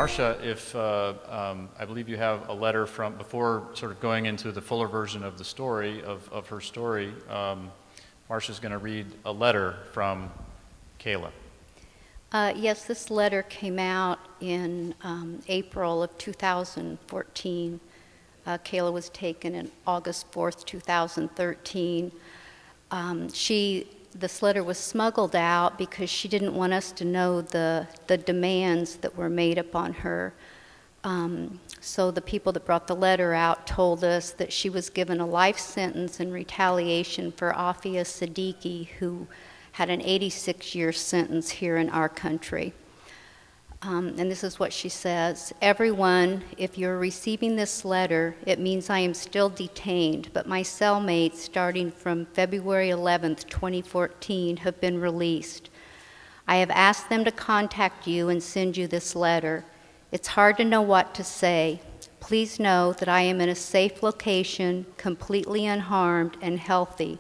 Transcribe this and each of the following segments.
Marsha, if I believe you have a letter from, before sort of going into the fuller version of the story, of her story, Marsha's going to read a letter from Kayla. Yes, this letter came out in April of 2014. Kayla was taken on August 4th, 2013. This letter was smuggled out because she didn't want us to know the demands that were made upon her. So the people that brought the letter out told us that she was given a life sentence in retaliation for Afia Siddiqui, who had an 86-year sentence here in our country. And this is what she says: "Everyone, if you're receiving this letter, it means I am still detained, but my cellmates, starting from February 11th, 2014, have been released. I have asked them to contact you and send you this letter. It's hard to know what to say. Please know that I am in a safe location, completely unharmed and healthy.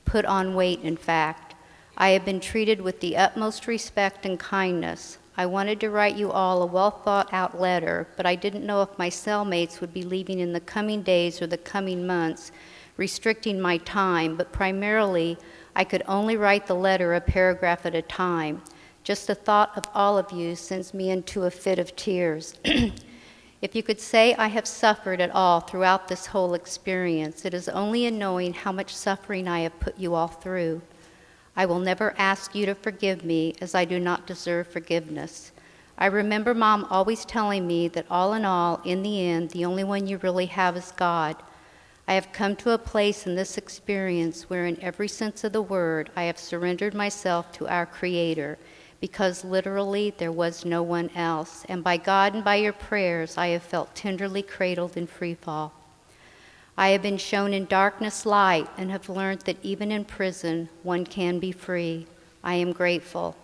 Put on weight, in fact. I have been treated with the utmost respect and kindness. I wanted to write you all a well-thought-out letter, but I didn't know if my cellmates would be leaving in the coming days or the coming months, restricting my time, but primarily I could only write the letter a paragraph at a time. Just the thought of all of you sends me into a fit of tears. If you could say I have suffered at all throughout this whole experience, it is only in knowing how much suffering I have put you all through. I will never ask you to forgive me, as I do not deserve forgiveness. I remember Mom always telling me that all in all, in the end, the only one you really have is God. I have come to a place in this experience where in every sense of the word, I have surrendered myself to our Creator, because literally there was no one else, and by God and by your prayers, I have felt tenderly cradled in free fall. I have been shown in darkness light and have learned that even in prison, one can be free. I am grateful.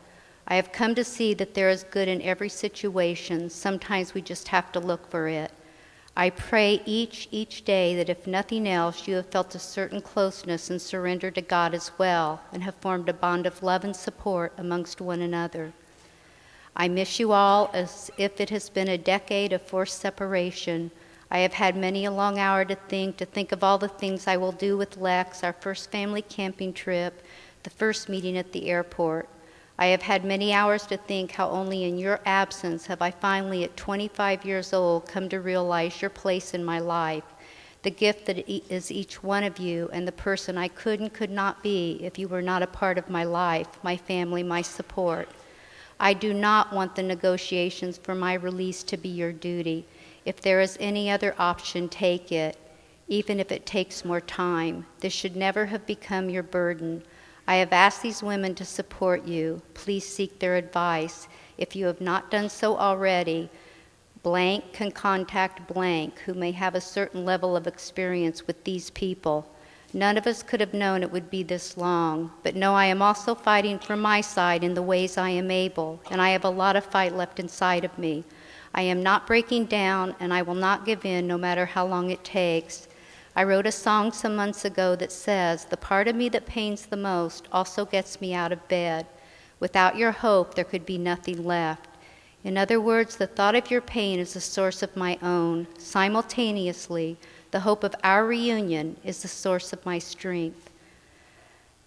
I have come to see that there is good in every situation. Sometimes we just have to look for it. I pray each day that if nothing else, you have felt a certain closeness and surrender to God as well, and have formed a bond of love and support amongst one another. I miss you all as if it has been a decade of forced separation. I have had many a long hour to think of all the things I will do with Lex, our first family camping trip, the first meeting at the airport. I have had many hours to think how only in your absence have I finally, at 25 years old, come to realize your place in my life, the gift that is each one of you, and the person I could and could not be if you were not a part of my life, my family, my support. I do not want the negotiations for my release to be your duty. If there is any other option, take it, even if it takes more time. This should never have become your burden. I have asked these women to support you. Please seek their advice. If you have not done so already, blank can contact blank, who may have a certain level of experience with these people. None of us could have known it would be this long, but know I am also fighting for my side in the ways I am able, and I have a lot of fight left inside of me. I am not breaking down, and I will not give in no matter how long it takes. I wrote a song some months ago that says, "The part of me that pains the most also gets me out of bed. Without your hope, there could be nothing left." In other words, the thought of your pain is the source of my own. Simultaneously, the hope of our reunion is the source of my strength.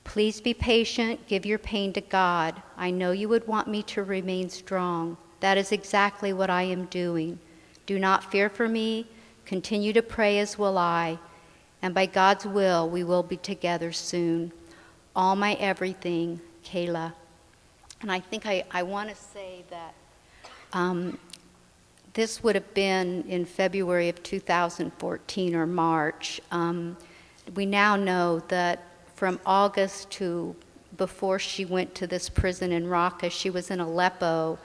Please be patient, give your pain to God. I know you would want me to remain strong. That is exactly what I am doing. Do not fear for me, continue to pray as will I, and by God's will, we will be together soon. All my everything, Kayla. And I think I want to say that this would have been in February of 2014 or March. We now know that from August to before she went to this prison in Raqqa, she was in Aleppo.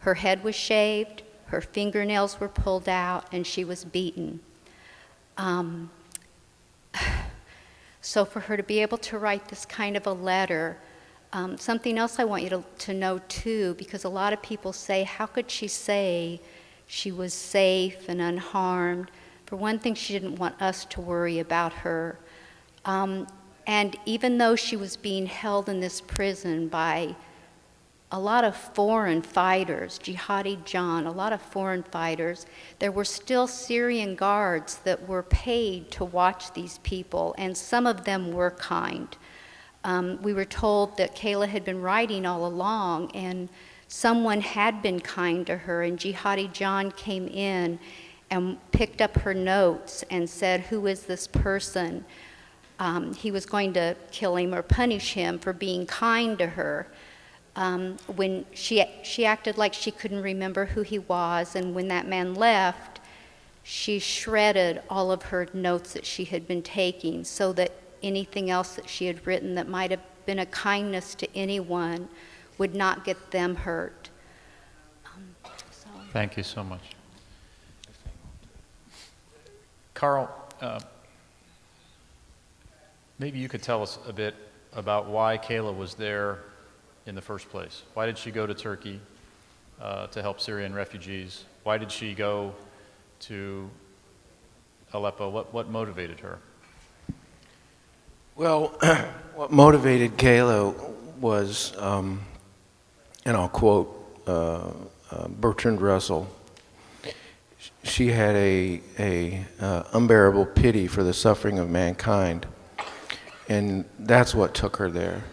Her head was shaved, her fingernails were pulled out, and she was beaten. So for her to be able to write this kind of a letter, something else I want you to know too, because a lot of people say, how could she say she was safe and unharmed? For one thing, she didn't want us to worry about her. And even though she was being held in this prison by a lot of foreign fighters, Jihadi John, a lot of foreign fighters. There were still Syrian guards that were paid to watch these people, and some of them were kind. We were told that Kayla had been writing all along, and someone had been kind to her, and Jihadi John came in and picked up her notes and said, "Who is this person?" He was going to kill him or punish him for being kind to her. When she acted like she couldn't remember who he was, and when that man left, she shredded all of her notes that she had been taking so that anything else that she had written that might have been a kindness to anyone would not get them hurt. Thank you so much. Carl, maybe you could tell us a bit about why Kayla was there in the first place. Why did she go to Turkey to help Syrian refugees? Why did she go to Aleppo? What motivated her? Well, what motivated Kayla was, and I'll quote Bertrand Russell, she had a unbearable pity for the suffering of mankind, and that's what took her there.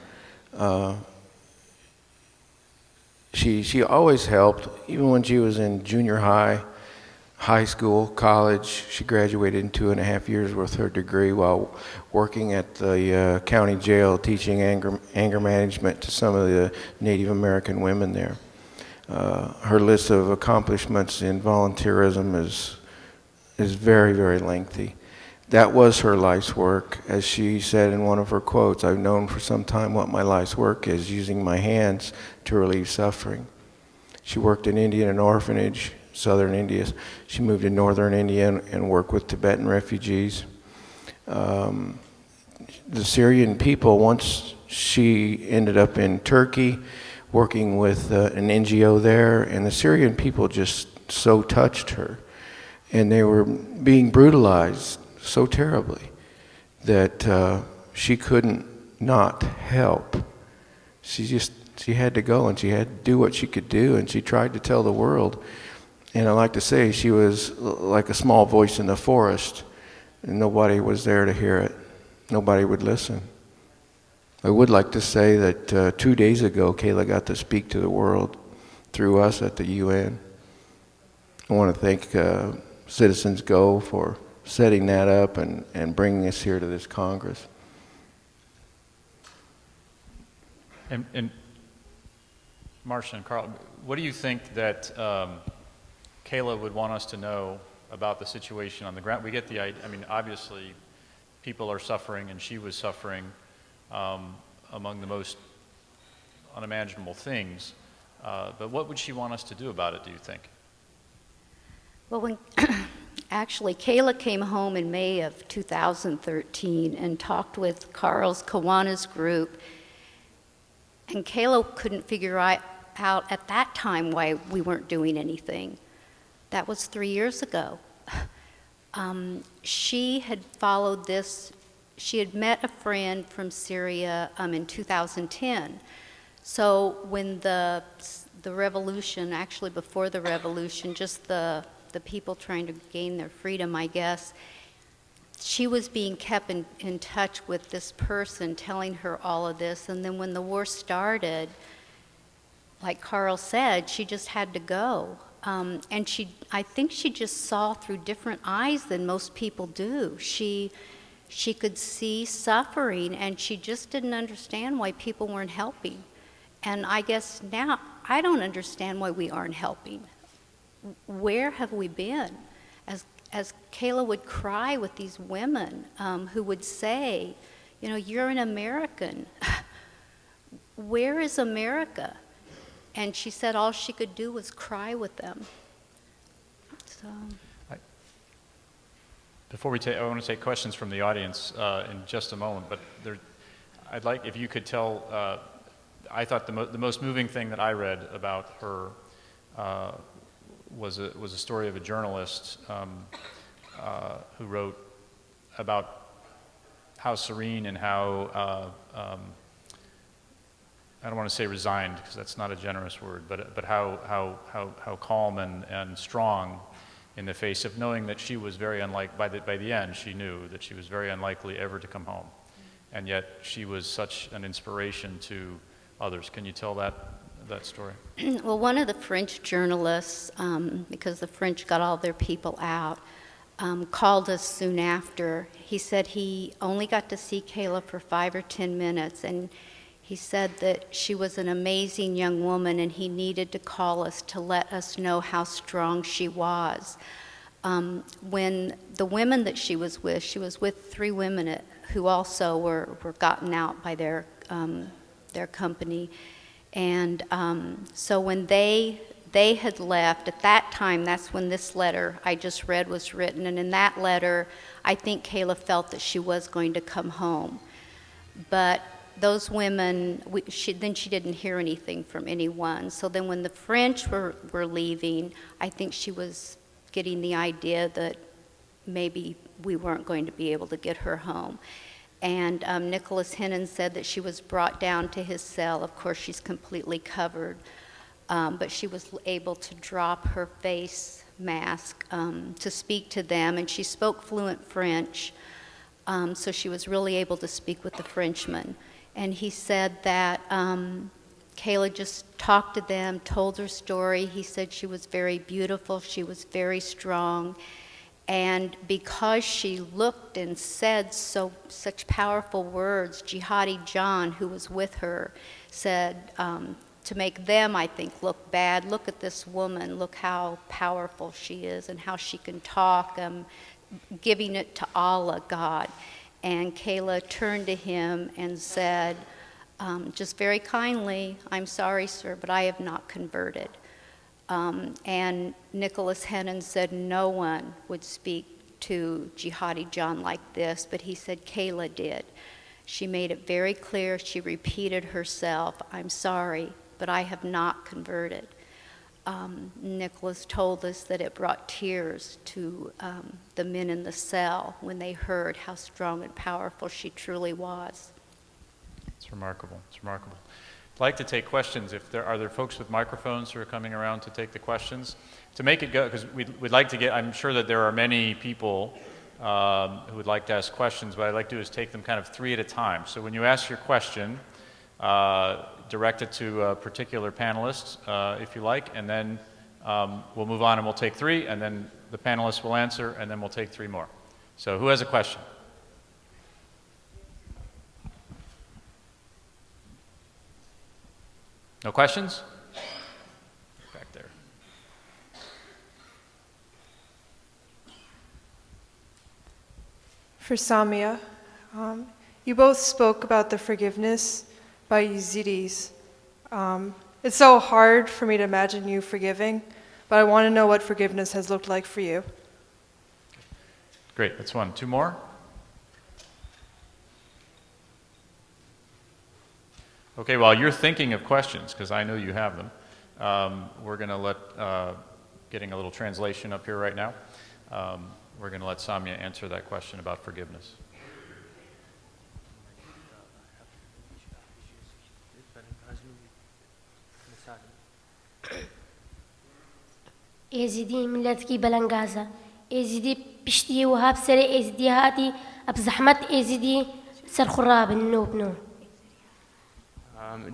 She always helped, even when she was in junior high school, college. She graduated in 2.5 years with her degree while working at the county jail teaching anger management to some of the Native American women there. Her list of accomplishments in volunteerism is very, very lengthy. That was her life's work. As she said in one of her quotes, "I've known for some time what my life's work is, using my hands to relieve suffering." She worked in India in an orphanage, southern India. She moved to northern India and worked with Tibetan refugees. The Syrian people, once she ended up in Turkey, working with an NGO there, and the Syrian people just so touched her. And they were being brutalized so terribly that she couldn't not help. She had to go, and she had to do what she could do, and she tried to tell the world. And I like to say she was like a small voice in the forest, and nobody was there to hear it. Nobody would listen. I would like to say that 2 days ago, Kayla got to speak to the world through us at the UN. I want to thank Citizens Go for setting that up and bringing us here to this Congress. And Marsha and Carl, what do you think that Kayla would want us to know about the situation on the ground? We get the idea, I mean, obviously people are suffering, and she was suffering among the most unimaginable things. But what would she want us to do about it, do you think? Well, when actually Kayla came home in May of 2013 and talked with Carl's Kiwanis group, and Kayla couldn't figure out at that time why we weren't doing anything. That was 3 years ago. She had followed this. She had met a friend from Syria in 2010. So when the revolution, actually before the revolution, just the people trying to gain their freedom, I guess, she was being kept in touch with this person telling her all of this. And then when the war started, like Carl said, she just had to go. And I think she just saw through different eyes than most people do. She could see suffering, and she just didn't understand why people weren't helping. And I guess now I don't understand why we aren't helping. Where have we been? As Kayla would cry with these women who would say, you know, "You're an American. Where is America?" And she said all she could do was cry with them. So. Before I want to take questions from the audience in just a moment, but I'd like if you could tell, I thought the most moving thing that I read about her was a story of a journalist who wrote about how serene and how I don't want to say resigned, because that's not a generous word, but how calm and strong in the face of knowing that she was very by the end, she knew that she was very unlikely ever to come home. And yet she was such an inspiration to others. Can you tell that story? Well, one of the French journalists, because the French got all their people out, called us soon after. He said he only got to see Kayla for 5 or 10 minutes, and he said that she was an amazing young woman, and he needed to call us to let us know how strong she was. When the women that she was with 3 women who also were gotten out by their company. And so when they had left, at that time, that's when this letter I just read was written. And in that letter, I think Kayla felt that she was going to come home. But those women, she didn't hear anything from anyone. So then when the French were leaving, I think she was getting the idea that maybe we weren't going to be able to get her home. And Nicholas Hennon said that she was brought down to his cell. Of course, she's completely covered, but she was able to drop her face mask to speak to them, and she spoke fluent French, so she was really able to speak with the Frenchman. And he said that Kayla just talked to them, told her story. He said she was very beautiful, she was very strong, and because she looked and said such powerful words, Jihadi John, who was with her, said to make them, I think, look bad, look at this woman, look how powerful she is and how she can talk, giving it to Allah, God. And Kayla turned to him and said, just very kindly, "I'm sorry, sir, but I have not converted." And Nicholas Hennon said no one would speak to Jihadi John like this, but he said Kayla did. She made it very clear. She repeated herself, "I'm sorry, but I have not converted." Nicholas told us that it brought tears to the men in the cell when they heard how strong and powerful she truly was. It's remarkable. It's remarkable. I'd like to take questions. Are there folks with microphones who are coming around to take the questions? To make it go, because we'd like to get, I'm sure that there are many people who would like to ask questions. What I'd like to do is take them kind of 3 at a time. So when you ask your question, direct it to a particular panelist, if you like, and then we'll move on and we'll take 3, and then the panelists will answer, and then we'll take 3 more. So who has a question? No questions? Back there. For Samia, you both spoke about the forgiveness by Yazidis. It's so hard for me to imagine you forgiving, but I want to know what forgiveness has looked like for you. Great, that's 1. 2 more? Okay, while you're thinking of questions, because I know you have them, we're going to let, getting a little translation up here right now, we're going to let Samia answer that question about forgiveness. ازيدي ملتكي بلنغازا ازيدي بشتي وهاب سري ازيدي هاتي ابزحمت ازيدي سرخراب النوب نو.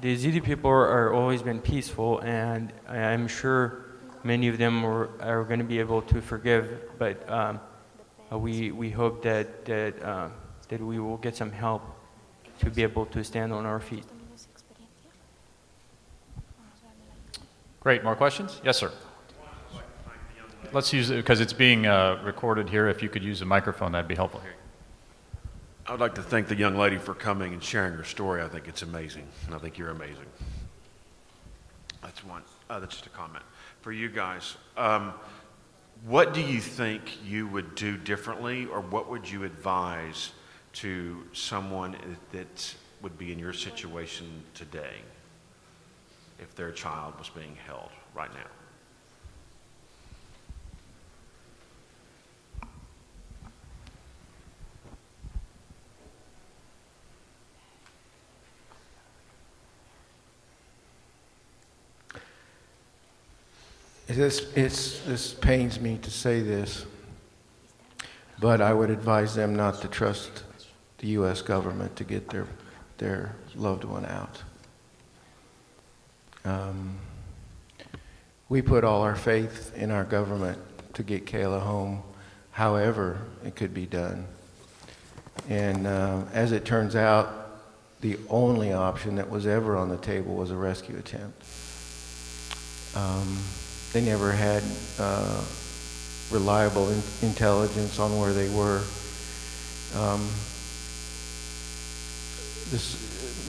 The Yazidi people are always been peaceful, and I'm sure many of them are going to be able to forgive. But we hope that we will get some help to be able to stand on our feet. Great, more questions? Yes, sir. Let's use it, because it's being recorded here. If you could use a microphone, that'd be helpful here. I would like to thank the young lady for coming and sharing her story. I think it's amazing, and I think you're amazing. That's one. That's just a comment. For you guys, what do you think you would do differently, or what would you advise to someone that would be in your situation today if their child was being held right now? This pains me to say this, but I would advise them not to trust the U.S. government to get their loved one out. We put all our faith in our government to get Kayla home, however it could be done. And as it turns out, the only option that was ever on the table was a rescue attempt. They never had reliable intelligence on where they were.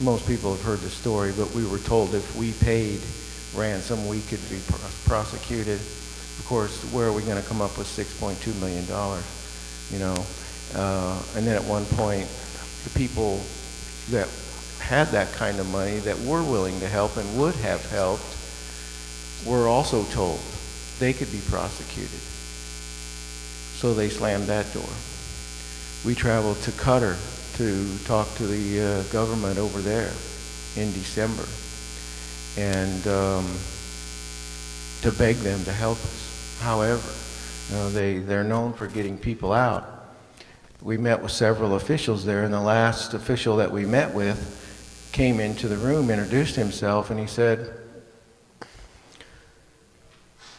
Most people have heard the story, but we were told if we paid ransom, we could be prosecuted. Of course, where are we going to come up with $6.2 million? You know, and then at one point, the people that had that kind of money that were willing to help and would have helped were also told they could be prosecuted. So they slammed that door. We traveled to Qatar to talk to the government over there in December and to beg them to help us. However, you know, they're known for getting people out. We met with several officials there, and the last official that we met with came into the room, introduced himself, and he said,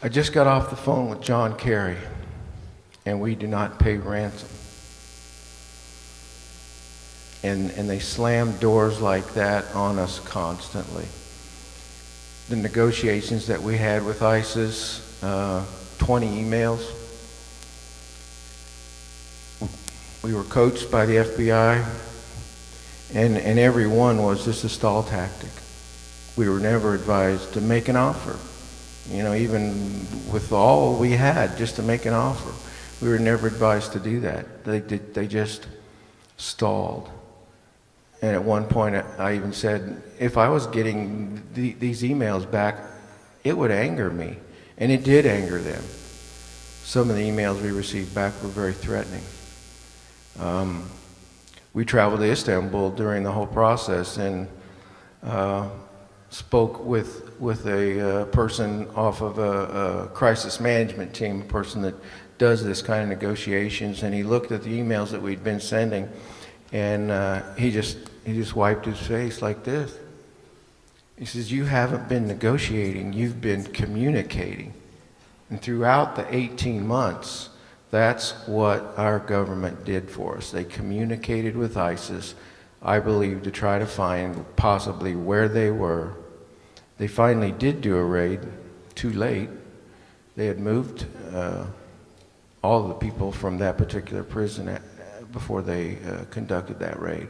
"I just got off the phone with John Kerry, and we do not pay ransom." And they slammed doors like that on us constantly. The negotiations that we had with ISIS, 20 emails. We were coached by the FBI, and every one was just a stall tactic. We were never advised to make an offer. You know, even with all we had, just to make an offer. We were never advised to do that. They just stalled. And at one point, I even said, if I was getting these emails back, it would anger me. And it did anger them. Some of the emails we received back were very threatening. We traveled to Istanbul during the whole process and spoke with a person off of a crisis management team, a person that does this kind of negotiations, and he looked at the emails that we'd been sending, and he just wiped his face like this. He says, "You haven't been negotiating, you've been communicating." And throughout the 18 months, that's what our government did for us. They communicated with ISIS, I believe, to try to find possibly where they were. They finally did do a raid, too late. They had moved all the people from that particular prison before they conducted that raid.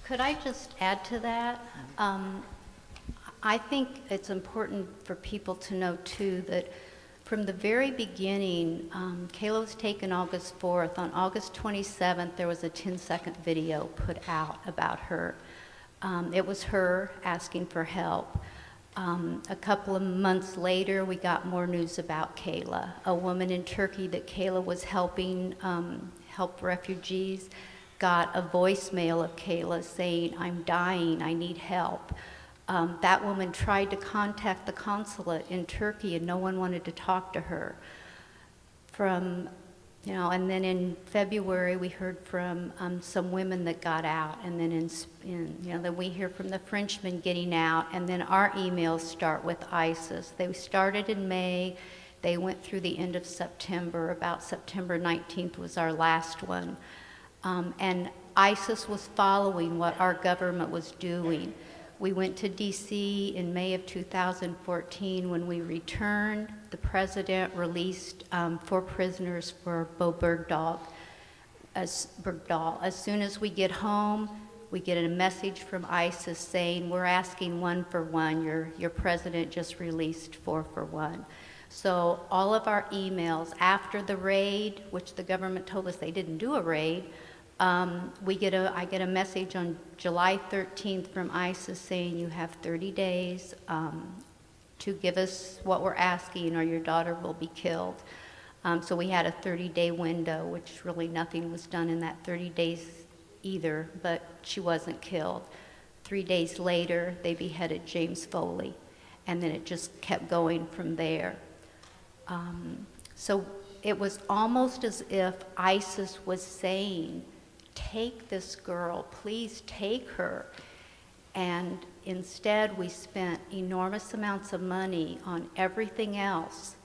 Could I just add to that? I think it's important for people to know, too, that from the very beginning, Kayla was taken August 4th. On August 27th, there was a 10-second video put out about her. It was her asking for help. A couple of months later, we got more news about Kayla, a woman in Turkey that Kayla was helping help refugees, got a voicemail of Kayla saying, "I'm dying, I need help." That woman tried to contact the consulate in Turkey, and no one wanted to talk to her. And then in February we heard from some women that got out, and then then we hear from the Frenchmen getting out, and then our emails start with ISIS. They started in May, they went through the end of September. About September 19th was our last one. And ISIS was following what our government was doing. We went to D.C. in May of 2014. When we returned, the president released 4 prisoners for Bergdahl. As soon as we get home, we get a message from ISIS saying, "We're asking 1 for 1. Your president just released 4 for 1. So all of our emails after the raid, which the government told us they didn't do a raid, I get a message on July 13th from ISIS saying you have 30 days to give us what we're asking or your daughter will be killed. So we had a 30-day window, which really nothing was done in that 30 days either, but she wasn't killed. 3 days later, they beheaded James Foley, and then it just kept going from there. So it was almost as if ISIS was saying, take this girl, please take her. And instead, we spent enormous amounts of money on everything else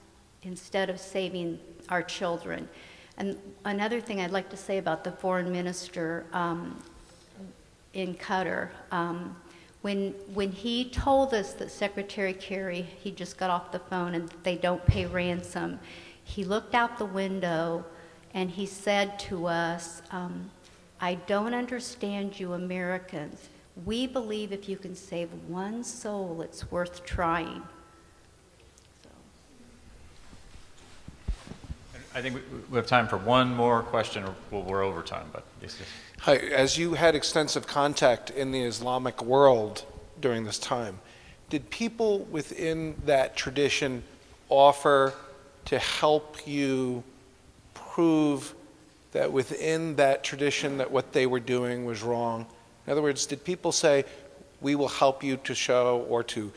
instead of saving our children. And another thing I'd like to say about the foreign minister in Qatar, when he told us that Secretary Kerry, he just got off the phone and they don't pay ransom, he looked out the window and he said to us, I don't understand you Americans. We believe if you can save one soul, it's worth trying. I think we have time for one more question, or we're over time, but yes. Hi, as you had extensive contact in the Islamic world during this time, did people within that tradition offer to help you prove that within that tradition that what they were doing was wrong? In other words, did people say, we will help you to show or to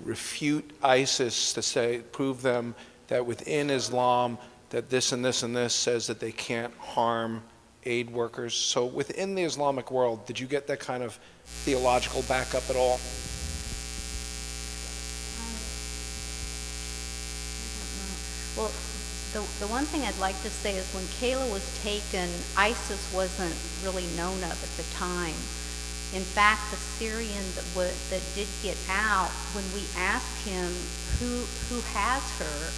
refute ISIS, to say, prove them that within Islam that this and this and this says that they can't harm aid workers? So within the Islamic world, did you get that kind of theological backup at all? Well, the one thing I'd like to say is when Kayla was taken, ISIS wasn't really known of at the time. In fact, the Syrian that did get out, when we asked him who has her,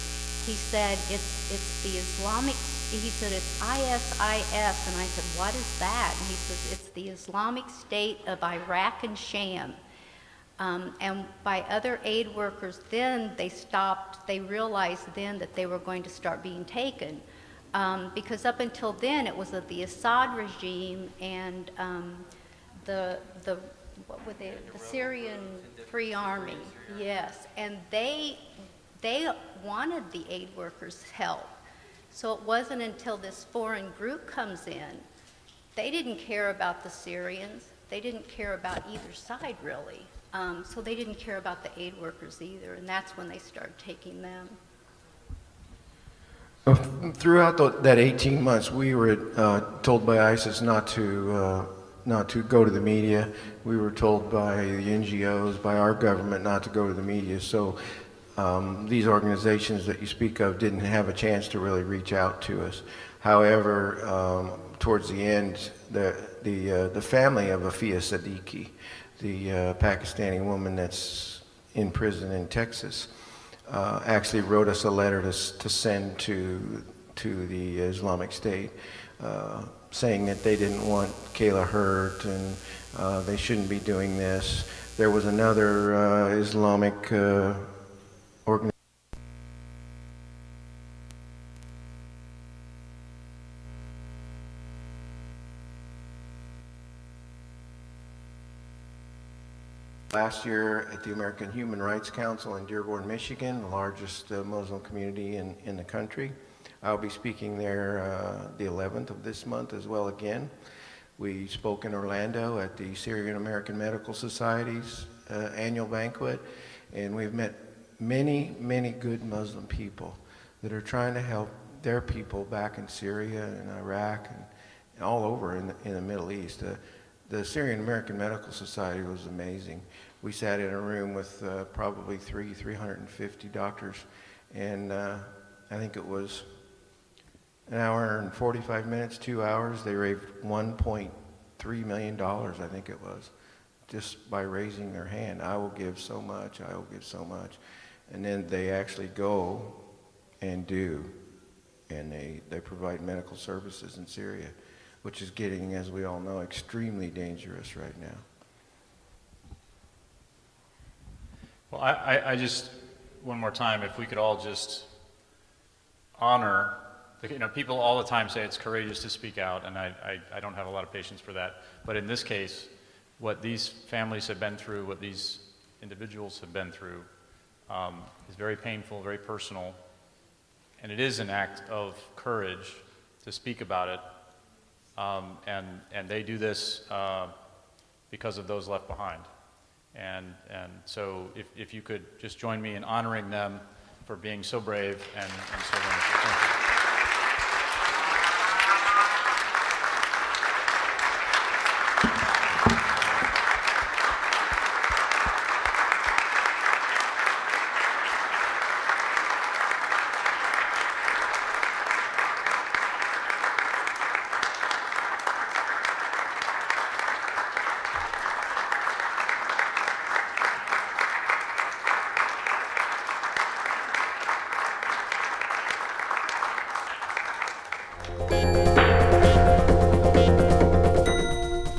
he said it's the Islamic. He said it's ISIS, and I said, what is that? And he says it's the Islamic State of Iraq and Sham. And by other aid workers, then they stopped. They realized then that they were going to start being taken, because up until then it was the Assad regime and the Syrian Free Army, yes, and they wanted the aid workers' help. So it wasn't until this foreign group comes in, they didn't care about the Syrians. They didn't care about either side really. So they didn't care about the aid workers either, and that's when they started taking them. Throughout that 18 months, we were told by ISIS not to go to the media. We were told by the NGOs, by our government, not to go to the media. So these organizations that you speak of didn't have a chance to really reach out to us. However, towards the end, the family of Afia Siddiqui, the Pakistani woman that's in prison in Texas, actually wrote us a letter to send to the Islamic State, saying that they didn't want Kayla hurt and they shouldn't be doing this. There was another Islamic organization last year at the American Human Rights Council in Dearborn, Michigan, the largest Muslim community in the country. I'll be speaking there the 11th of this month as well again. We spoke in Orlando at the Syrian American Medical Society's annual banquet, and we've met many, many good Muslim people that are trying to help their people back in Syria and Iraq and all over in the Middle East. The Syrian American Medical Society was amazing. We sat in a room with probably 350 doctors, and I think it was an hour and 45 minutes, 2 hours. They raised $1.3 million, I think it was, just by raising their hand. I will give so much, I will give so much. And then they actually go and do, and they provide medical services in Syria, which is getting, as we all know, extremely dangerous right now. Well, I just, one more time, if we could all just honor, people all the time say it's courageous to speak out, and I don't have a lot of patience for that. But in this case, what these families have been through, what these individuals have been through, is very painful, very personal, and it is an act of courage to speak about it. And they do this because of those left behind. And so if you could just join me in honoring them for being so brave and so wonderful. Thank you.